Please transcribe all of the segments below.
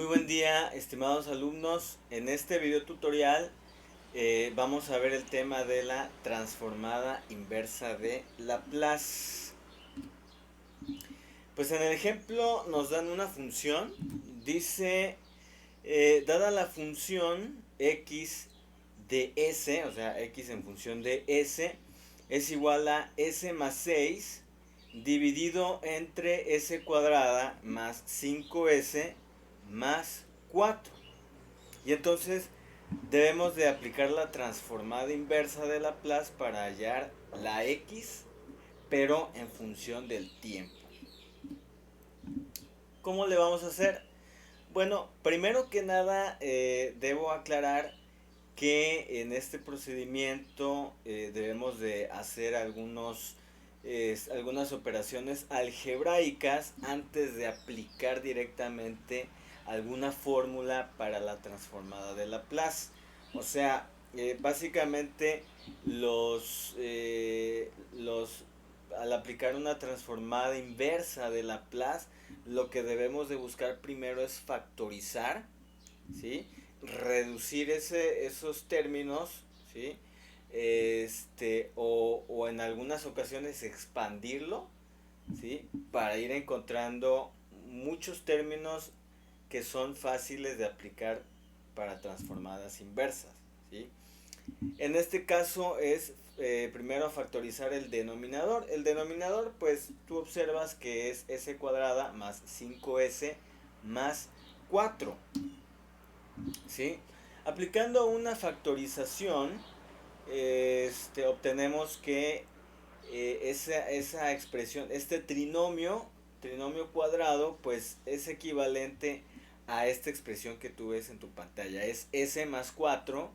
Muy buen día, estimados alumnos. En este video tutorial vamos a ver el tema de la transformada inversa de Laplace. Pues en el ejemplo nos dan una función. Dice, dada la función x de s, o sea, x en función de s, es igual a s más 6 dividido entre s cuadrada más 5s más 4. Y entonces debemos de aplicar la transformada inversa de Laplace para hallar la x, pero en función del tiempo. ¿Cómo le vamos a hacer? Bueno, primero que nada debo aclarar que en este procedimiento debemos de hacer algunas operaciones algebraicas antes de aplicar directamente alguna fórmula para la transformada de Laplace. O sea, básicamente al aplicar una transformada inversa de Laplace, lo que debemos de buscar primero es factorizar, ¿sí? Reducir esos términos, ¿sí? O en algunas ocasiones expandirlo, ¿sí? Para ir encontrando muchos términos que son fáciles de aplicar para transformadas inversas, ¿sí? En este caso es primero factorizar el denominador. El denominador, pues tú observas que es s cuadrada más 5s más 4, ¿sí? Aplicando una factorización, obtenemos que esa expresión, este trinomio cuadrado, pues es equivalente a esta expresión que tú ves en tu pantalla. Es s más 4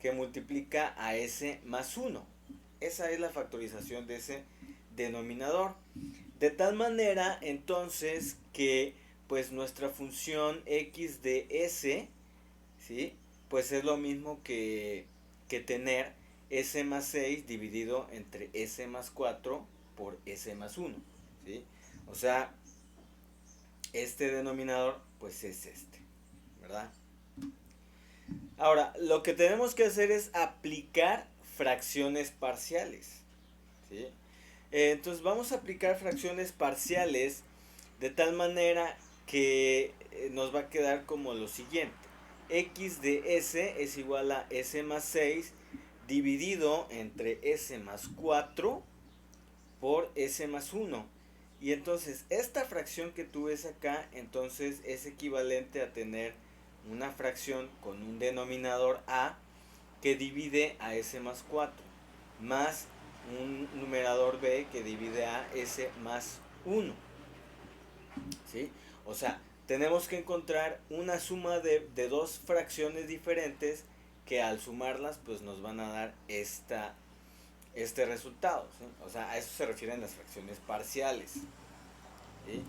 que multiplica a s más 1. Esa es la factorización de ese denominador. De tal manera, entonces, que pues nuestra función x de s, ¿sí? Pues es lo mismo que tener s más 6 dividido entre s más 4 por s más 1, ¿sí? O sea, este denominador pues es este, ¿verdad? Ahora, lo que tenemos que hacer es aplicar fracciones parciales, ¿sí? Entonces vamos a aplicar fracciones parciales de tal manera que nos va a quedar como lo siguiente. X de s es igual a s más 6 dividido entre s más 4 por s más 1. Y entonces esta fracción que tú ves acá, entonces es equivalente a tener una fracción con un denominador a que divide a s más 4, más un numerador b que divide a s más 1, ¿sí? O sea, tenemos que encontrar una suma de dos fracciones diferentes que al sumarlas pues nos van a dar este resultado, ¿sí? O sea, a eso se refieren las fracciones parciales, ¿sí?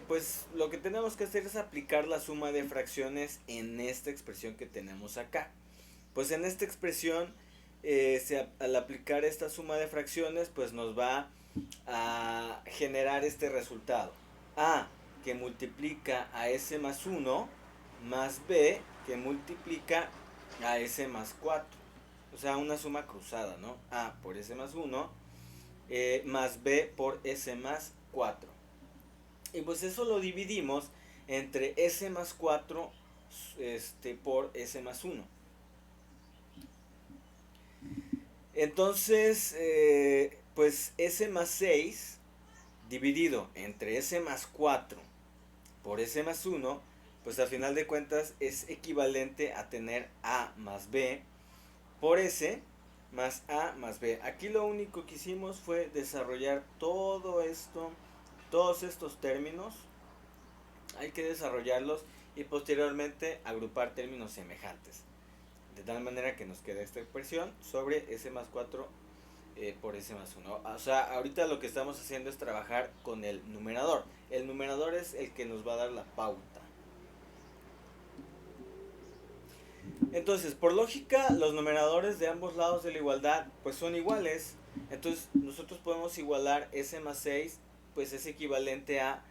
Pues lo que tenemos que hacer es aplicar la suma de fracciones en esta expresión que tenemos acá. Pues en esta expresión, al aplicar esta suma de fracciones, pues nos va a generar este resultado. A que multiplica a s más 1 más b que multiplica a s más 4. O sea, una suma cruzada, ¿no? A por s más 1 más b por s más 4. Y pues eso lo dividimos entre s más 4 por s más 1. Entonces, pues s más 6 dividido entre s más 4 por s más 1, pues al final de cuentas es equivalente a tener a más b por s más a más b. Aquí lo único que hicimos fue desarrollar todo esto, todos estos términos. Hay que desarrollarlos y posteriormente agrupar términos semejantes. De tal manera que nos quede esta expresión sobre s más 4 por s más 1. O sea, ahorita lo que estamos haciendo es trabajar con el numerador. El numerador es el que nos va a dar la pauta. Entonces, por lógica, los numeradores de ambos lados de la igualdad pues son iguales. Entonces, nosotros podemos igualar s más 6, pues es equivalente a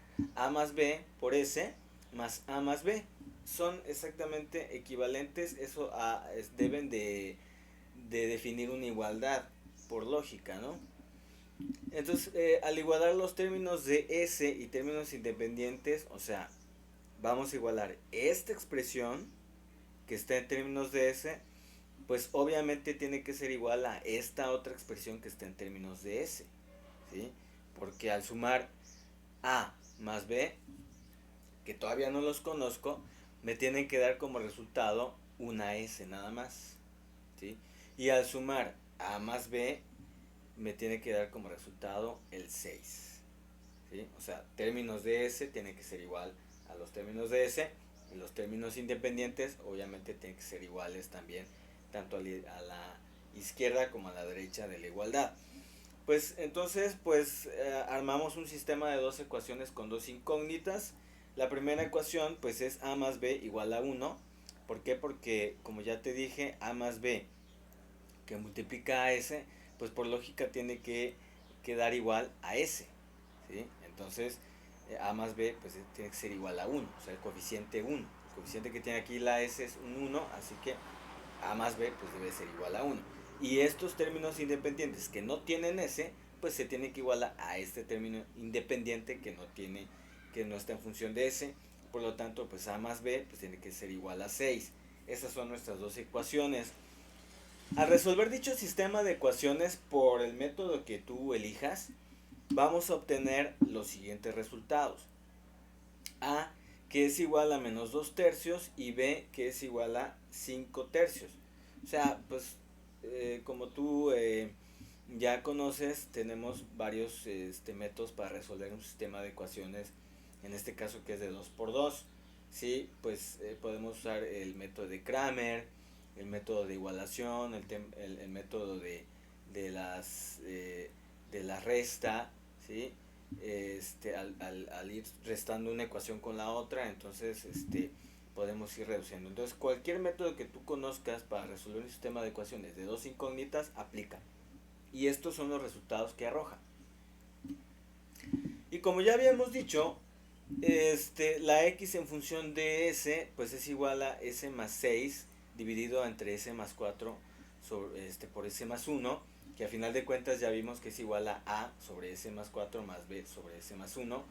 más b por s más A más B. Son exactamente equivalentes, eso deben de definir una igualdad por lógica, ¿no? Entonces, al igualar los términos de S y términos independientes, o sea, vamos a igualar esta expresión que está en términos de S, pues obviamente tiene que ser igual a esta otra expresión que está en términos de S, ¿sí? Porque al sumar A más B, que todavía no los conozco, me tienen que dar como resultado una S nada más, ¿sí? Y al sumar A más B, me tiene que dar como resultado el 6, ¿sí? O sea, términos de S tienen que ser igual a los términos de S, y los términos independientes obviamente tienen que ser iguales también, tanto a la izquierda como a la derecha de la igualdad. Pues entonces pues armamos un sistema de dos ecuaciones con dos incógnitas. La primera ecuación pues es A más B igual a 1. ¿Por qué? Porque como ya te dije, A más B que multiplica a S, pues por lógica tiene que quedar igual a S, ¿sí? Entonces A más B pues tiene que ser igual a 1, o sea el coeficiente 1. El coeficiente que tiene aquí la S es un 1, así que A más B pues debe ser igual a 1. Y estos términos independientes que no tienen S, pues se tiene que igualar a este término independiente que no tiene, que no está en función de S. Por lo tanto, pues A más B pues tiene que ser igual a 6. Esas son nuestras dos ecuaciones. Al resolver dicho sistema de ecuaciones por el método que tú elijas, vamos a obtener los siguientes resultados. A, que es igual a menos 2 tercios, y B, que es igual a 5 tercios. O sea, pues como tú ya conoces, tenemos varios métodos para resolver un sistema de ecuaciones, en este caso que es de 2 por 2. ¿Sí? Pues podemos usar el método de Kramer, el método de igualación, el método de la resta, ¿sí? Al ir restando una ecuación con la otra, entonces podemos ir reduciendo. Entonces cualquier método que tú conozcas para resolver un sistema de ecuaciones de dos incógnitas aplica. Y estos son los resultados que arroja. Y como ya habíamos dicho, la x en función de s pues es igual a s más 6 dividido entre s más 4 por s más 1, que a final de cuentas ya vimos que es igual a sobre s más 4 más b sobre s más 1,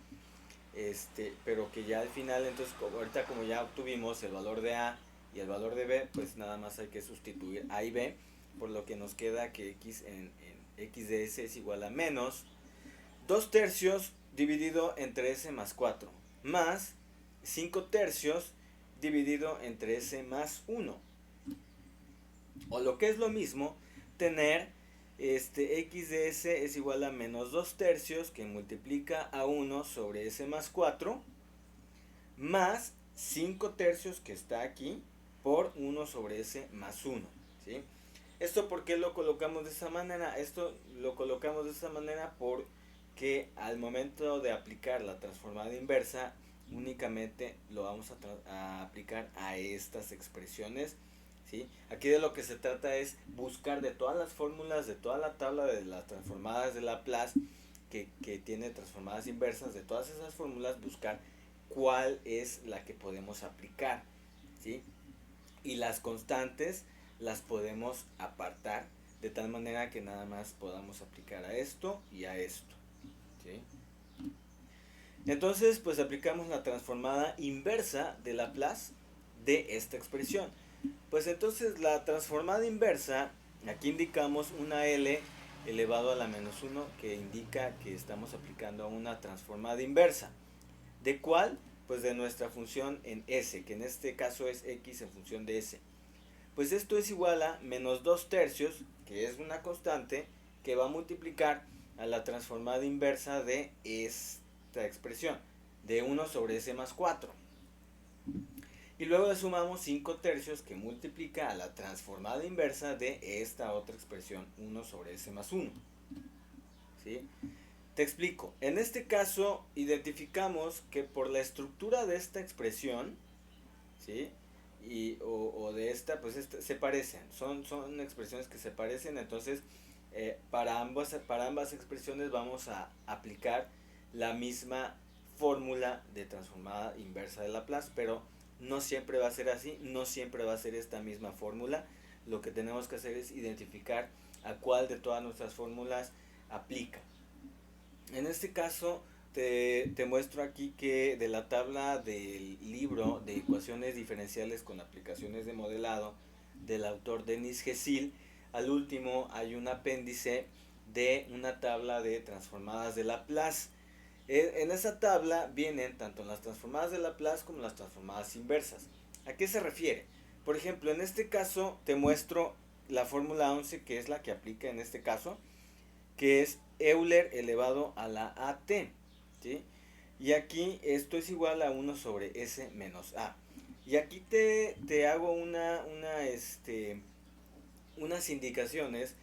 pero que ya al final, entonces ahorita como ya obtuvimos el valor de a y el valor de b, pues nada más hay que sustituir a y b, por lo que nos queda que x en x de s es igual a menos 2 tercios dividido entre s más 4 más 5 tercios dividido entre s más 1. O lo que es lo mismo, tener x de s es igual a menos 2 tercios que multiplica a 1 sobre s más 4 más 5 tercios que está aquí por 1 sobre s más 1. ¿Sí? ¿Esto por qué lo colocamos de esa manera? Esto lo colocamos de esa manera porque al momento de aplicar la transformada inversa únicamente lo vamos a aplicar a estas expresiones. ¿Sí? Aquí de lo que se trata es buscar de todas las fórmulas, de toda la tabla de las transformadas de Laplace que tiene transformadas inversas, de todas esas fórmulas buscar cuál es la que podemos aplicar. ¿Sí? Y las constantes las podemos apartar de tal manera que nada más podamos aplicar a esto y a esto. ¿Sí? Entonces, pues aplicamos la transformada inversa de Laplace de esta expresión. Pues entonces la transformada inversa, aquí indicamos una L elevado a la menos 1 que indica que estamos aplicando una transformada inversa. ¿De cuál? Pues de nuestra función en S, que en este caso es x en función de S. Pues esto es igual a menos 2 tercios, que es una constante, que va a multiplicar a la transformada inversa de esta expresión, de 1 sobre S más 4. Y luego le sumamos 5 tercios que multiplica a la transformada inversa de esta otra expresión, 1 sobre S más 1. ¿Sí? Te explico. En este caso identificamos que por la estructura de esta expresión, ¿sí? O de esta, pues se parecen. Son expresiones que se parecen. Entonces, para ambas expresiones vamos a aplicar la misma fórmula de transformada inversa de Laplace, pero no siempre va a ser así, no siempre va a ser esta misma fórmula. Lo que tenemos que hacer es identificar a cuál de todas nuestras fórmulas aplica. En este caso te muestro aquí que de la tabla del libro de ecuaciones diferenciales con aplicaciones de modelado del autor Denis Gesil, al último hay un apéndice de una tabla de transformadas de Laplace. En esa tabla vienen tanto las transformadas de Laplace como las transformadas inversas. ¿A qué se refiere? Por ejemplo, en este caso te muestro la fórmula 11, que es la que aplica en este caso, que es Euler elevado a la AT, ¿sí? Y aquí esto es igual a 1 sobre S menos A. Y aquí te hago unas indicaciones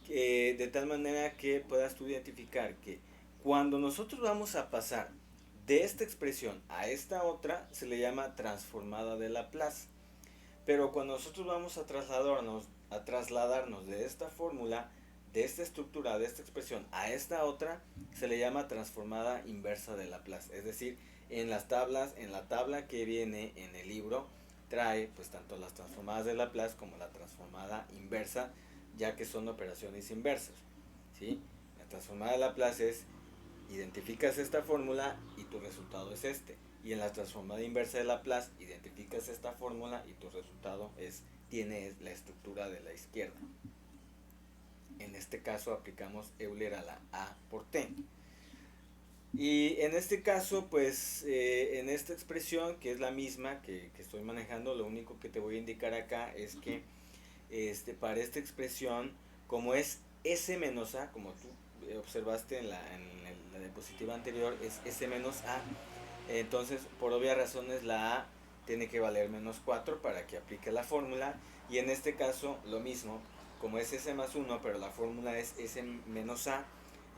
de tal manera que puedas tú identificar que cuando nosotros vamos a pasar de esta expresión a esta otra, se le llama transformada de Laplace. Pero cuando nosotros vamos a trasladarnos de esta fórmula, de esta estructura, de esta expresión a esta otra, se le llama transformada inversa de Laplace. Es decir, en la tabla que viene en el libro, trae pues tanto las transformadas de Laplace como la transformada inversa, ya que son operaciones inversas, ¿sí? La transformada de Laplace es, identificas esta fórmula y tu resultado es este. Y en la transformada inversa de Laplace, identificas esta fórmula y tu resultado tiene la estructura de la izquierda. En este caso aplicamos Euler a la A por T. Y en este caso, pues en esta expresión, que es la misma que estoy manejando, lo único que te voy a indicar acá es que para esta expresión, como es S menos A, como tú observaste en la diapositiva anterior, es S menos A. Entonces, por obvias razones, la A tiene que valer menos 4 para que aplique la fórmula. Y en este caso, lo mismo, como es S más 1, pero la fórmula es S menos A,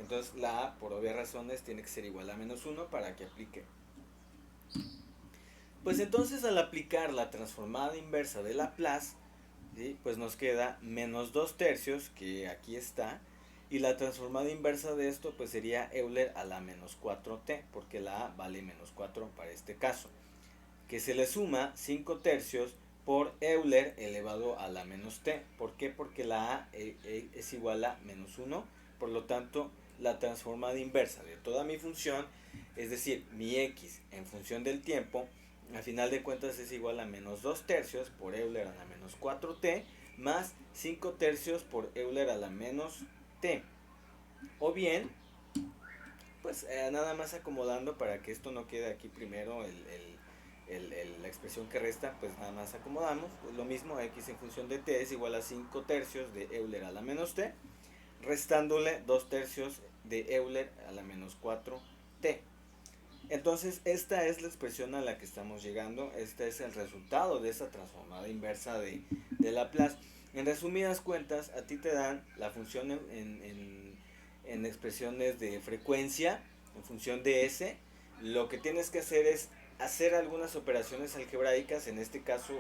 entonces la A, por obvias razones, tiene que ser igual a menos 1 para que aplique. Pues entonces, al aplicar la transformada inversa de Laplace, ¿sí?, pues nos queda menos 2 tercios, que aquí está. Y la transformada inversa de esto pues sería Euler a la menos 4t, porque la A vale menos 4 para este caso. Que se le suma 5 tercios por Euler elevado a la menos t. ¿Por qué? Porque la A es igual a menos 1. Por lo tanto, la transformada inversa de toda mi función, es decir, mi x en función del tiempo, al final de cuentas es igual a menos 2 tercios por Euler a la menos 4t más 5 tercios por Euler a la menos t. O bien, pues nada más acomodando para que esto no quede aquí primero la expresión que resta, pues nada más acomodamos. Pues lo mismo, x en función de t es igual a 5 tercios de Euler a la menos t, restándole 2 tercios de Euler a la menos 4t. Entonces esta es la expresión a la que estamos llegando. Este es el resultado de esa transformada inversa de Laplace. En resumidas cuentas, a ti te dan la función en expresiones de frecuencia en función de S. Lo que tienes que hacer es hacer algunas operaciones algebraicas. En este caso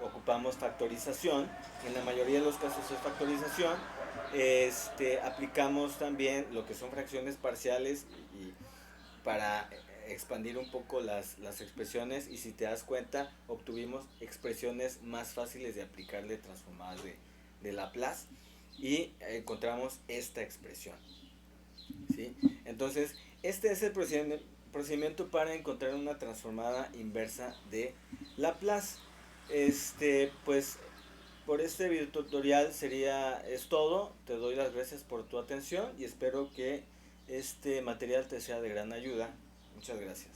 ocupamos factorización. En la mayoría de los casos es factorización. Aplicamos también lo que son fracciones parciales y para expandir un poco las expresiones, y si te das cuenta obtuvimos expresiones más fáciles de aplicarle transformadas de Laplace y encontramos esta expresión, ¿sí? Entonces este es el procedimiento para encontrar una transformada inversa de Laplace. Pues por este video tutorial es todo. Te doy las gracias por tu atención y espero que este material te sea de gran ayuda. Muchas gracias.